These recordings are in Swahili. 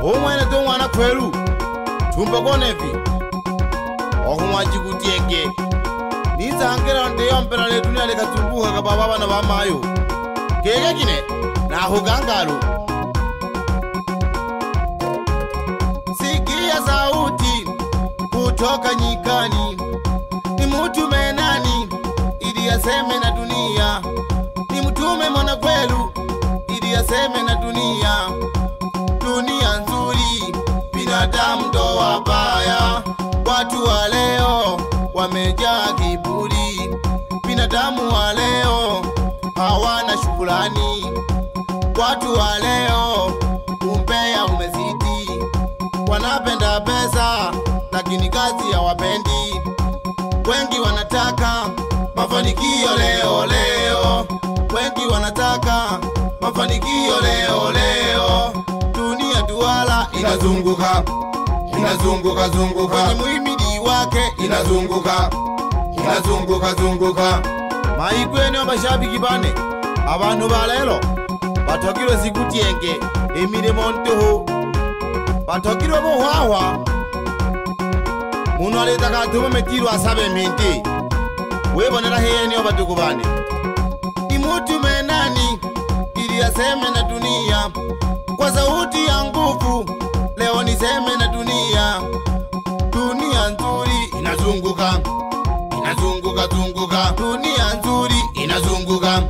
omwana to mwana kwelu tumba konevi ohumwaji kutienge niza hangera nde yompera le dunia le katumbuka ka baba bana ba mayo kege kine na hugangalo sikia sauti kutoka nyikani ni mtume nani ili aseme na dunia ni mtume mwana kwelu ili aseme na dunia dunia nzuri binadamu ndo wabaya watu wa leo wamejaa kiburi binadamu wa leo hawana shukrani watu wa leo umbea umezidi wanapenda pesa lakini kazi hawapendi wengi wanataka mafanikio leo leo wengi wanataka mafanikio leo leo dunia duala inazunguka inazunguka zunguka kwenye muhimili wake inazunguka inazunguka zunguka maigwene abashabiki bane abantu balelo batokirwe zikutienge emiremo nteho batokirwe bohwawa muno aleta katuma metiro asabe mente webonera heyeni obatuko bane imutume nani ili aseme na dunia kwa sauti ya nguvu leo niseme na dunia dunia nzuri inazunguka inazunguka zunguka dunia nzuri inazunguka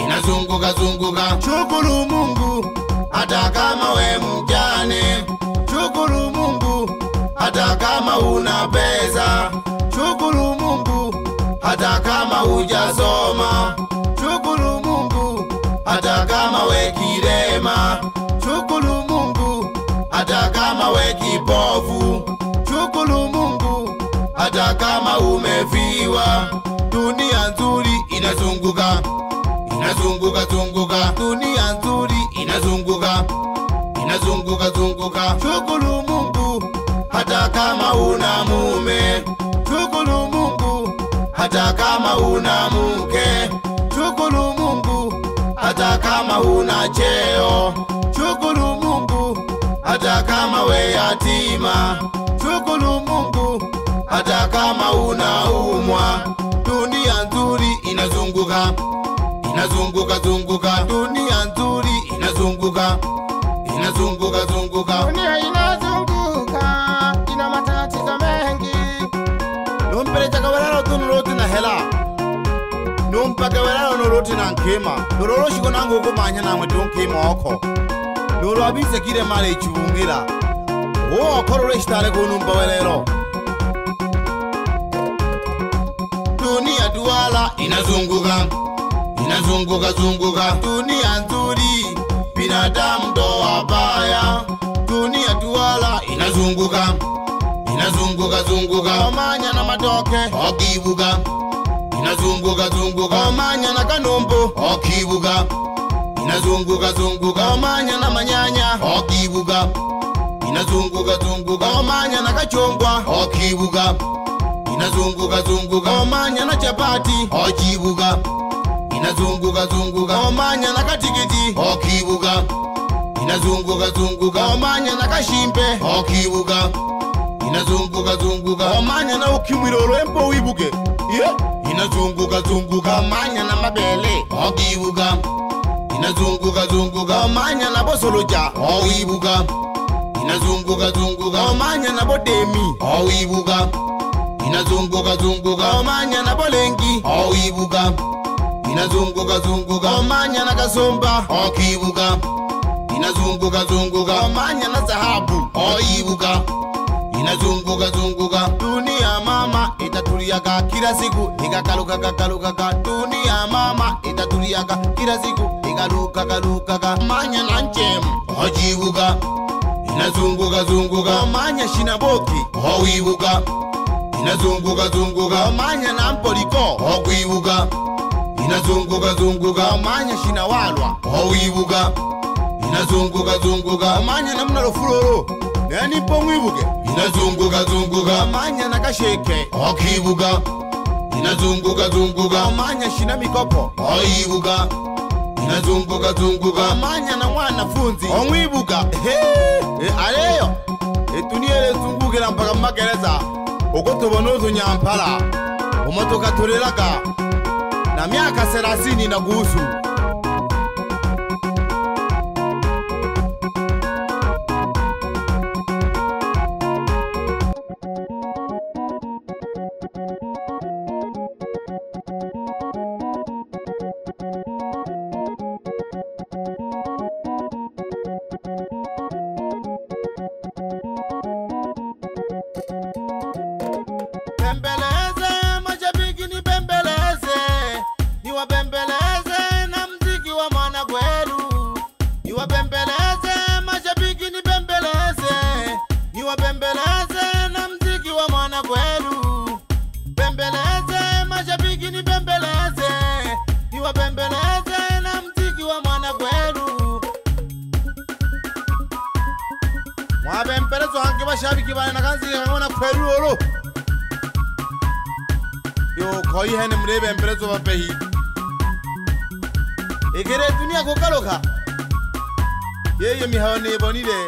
inazunguka zunguka shukuru Mungu hata kama we mjane shukuru Mungu hata kama una pesa shukuru Mungu hata kama hujasoma shukuru Mungu hata kama we kilema shukuru Mungu hata kama we kipofu shukuru Mungu hata kama umefiwa dunia nzuri inazunguka inazunguka zunguka dunia nzuri inazunguka inazunguka zunguka shukuru Mungu hata kama una mume shukuru Mungu hata kama una mke shukuru Mungu hata kama una cheo shukuru Mungu hata kama we yatima shukuru Mungu hata kama unaumwa dunia nzuri inazunguka inazunguka zunguka dunia nzuri inazunguka inazunguka zunguka dunia inazunguka ina matatizo mengi numpeleka kawalalo tunuroti na hela numpaka walalo nuroti na nkema nuroro shiko nangu kumanya namwe tunkema oko nuru abise kire male ichubungira uo korore shitale kunumba welero dunia duala inazunguka inazunguka zunguka dunia nzuri binadamu ndo wabaya dunia duala inazunguka inazunguka zunguka omanya na matoke okibuka inazunguka zunguka omanya na kanombo okibuka inazunguka zunguka omanya na manyanya okibuka inazunguka zunguka omanya na kachongwa okibuka inazunguka zunguka omanya na chapati okibuka inazunguka zunguka omanya na katikiti okibuka inazunguka zunguka omanya na kashimpe okibuka inazunguka zunguka omanya na ukimwiroro empo wibuke inazunguka zunguka omanya na mabele okibuka inazunguka zunguka omanya na bosoloja owibuka inazunguka zunguka omanya na bodemi owibuka inazunguka zunguka omanya na bolengi owibuka inazunguka zunguka omanya na kasomba okibuka inazunguka zunguka omanya na dhahabu oibuka inazunguka zunguka dunia mama itatuliaga kila siku ikakaluka kakaluka dunia mama itatuliaga kila siku ikaluka kaluka omanya na njemu ojibuka inazunguka zunguka omanya shinaboki oibuka inazunguka zunguka omanya na mpoliko okwibuka inazunguka zunguka omanya shinawalwa owibuka inazunguka zunguka omanya na mnalofulolo nani pomwibuke inazunguka zunguka omanya na kasheke okibuka inazunguka zunguka omanya shina mikopo oibuka inazunguka zunguka amanya na mwanafunzi omwibuka aleyo etuniele zungukira mpaka magereza uko tubona utunyampala umotoka turelaga na miaka 30 na gusu Wabemperezo hangi bashabiki bana nakanzi ngona kweru olo yo koi hene mrebe emperezo bapehi egere dunia kokaloka yeye mihawane bonile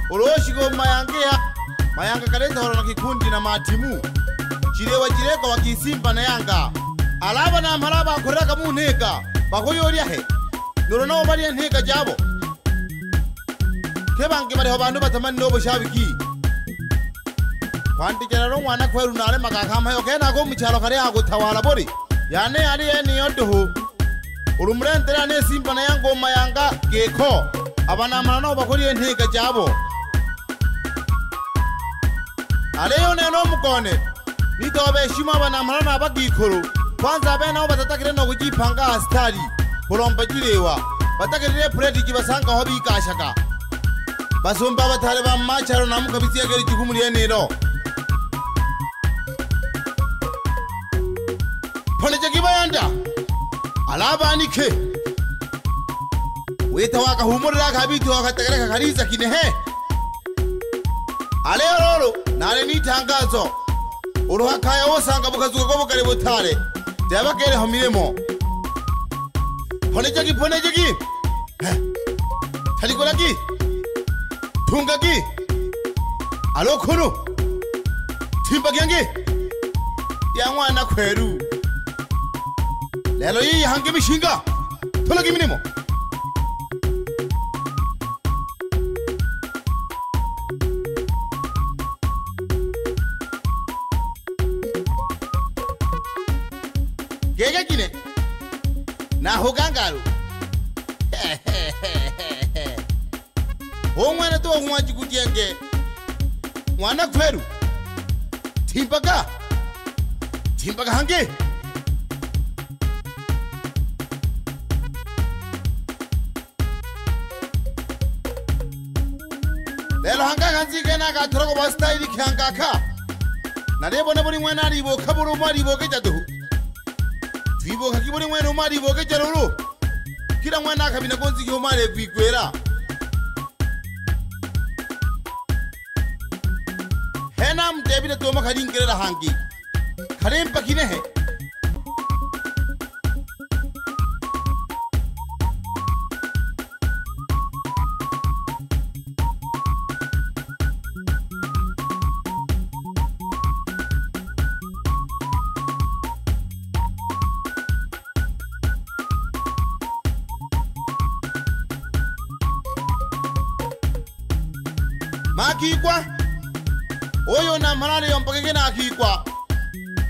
oloshiko mayanga kaleza horo na kikundi na matimu chirewa jireko wakisimba na yanga alaba na amalaba akoreka mu nteka bakoyoria he noro nawo bari nteka jabo kebange bari hobantu batamani no bushabiki kwanti jero mwana kweru nale makakama yo kena ko mucyalo kare agutawala bori yane ari eni yoduhu urumurentera ne simba na yango mayanga geko abana mana no bakori nteka jabo aleyo neno mukone nitobe shima bana mana na bagikoro kwanza bena batatagire no kujipanga astari kuromba jirewa batagire predi kibasanga hobi kashaka basumba batale ba macharo namukabisi yageri kigumuriye nero Poneje kibayanda alabanike weta waka humurira kabiti wakatagareka kariza kinehe ale roro nale ni tangazo uruhakaya wosanga bukazuka ko bukare butare byabakere homiremo poneje ki talikora ki tunga ki alo kono timba gyange ya mwana kweru lelo yi hange mishinga tola kiminemo gege kine na hogangaru omwana to omwaji kutienge mwana kweru timbaga hange lelo hanga kanzi kena ka troko ba style kyanga ka na lebo na buri mwana ribo kaburu mari bo ke jadu vibo ka kiburi mwana mari bo ke jaruru kila mwana kabina konzi kyo mare kwigwera henam debita to makadin kera hangi kharem pakine he makikwa oyo na malale yompake na akikwa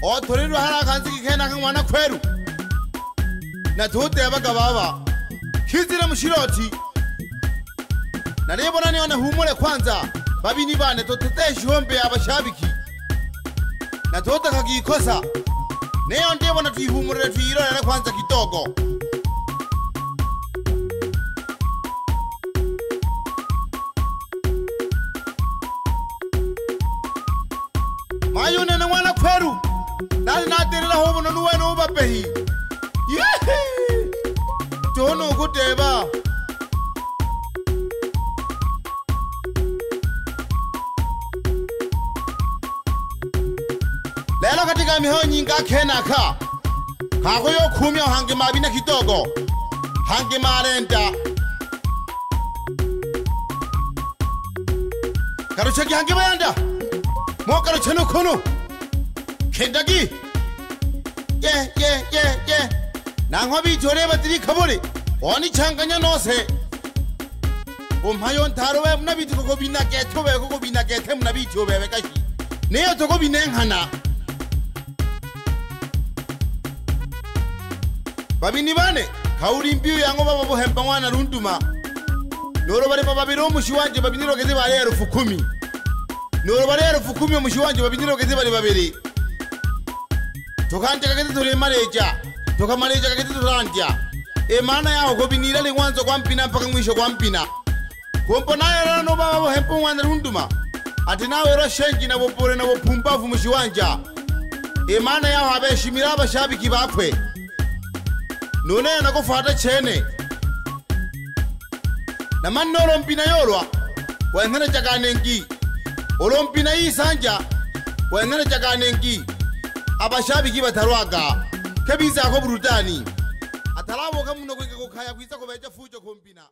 o thoriru hara kanzi kena kan mwana kweru na tote abaga baba kizira mushiroti na lebo nani ona humule kwanza babini bane totete shombe abashabiki na tota kakikosa neyo ndebo na tuhumure tuirora kwanza kitogo mayone na mwana kweru nali naterera hobo no nuweno ubapehi yehe tono kuteba lelo katika mihonyi nga kena ka kako yo kumya hange mabina kitogo hangi marenta karuchaki hangi mayanda mo karuchano kono kendagi ye nangwabi jore batiri khabore oni changanya nose Mayon Taro, Nabi to go bina get to go bina get him Nabi to Bekashi. Near to go be Hana Babinivane, Kaurim Pu Yango Hempawana Runtuma. Nobody Babino Mushuanji Babino Gazeva Fukumi. Nobody Fukumi Mushuanji Babino Gazeva Babiri. Tokanta get to the Malaysia, Tokamaleja get to Rantia. Emana go be nearly once of 1 pina Pakamusha 1 pina. Komponaya no baba hempo wana runduma ati nawe ro shengi na bopore na bopumbavu mushiwanja imana ya habe shimira bashabiki bakwe none na ko fata chene na manno rompina yorwa wengene chakanengi olompina isanja wengene chakanengi abashabiki batarwaga kebiza ko burutani atalabo kamuno kweke ko kaya kwisa ko beja fujo kompina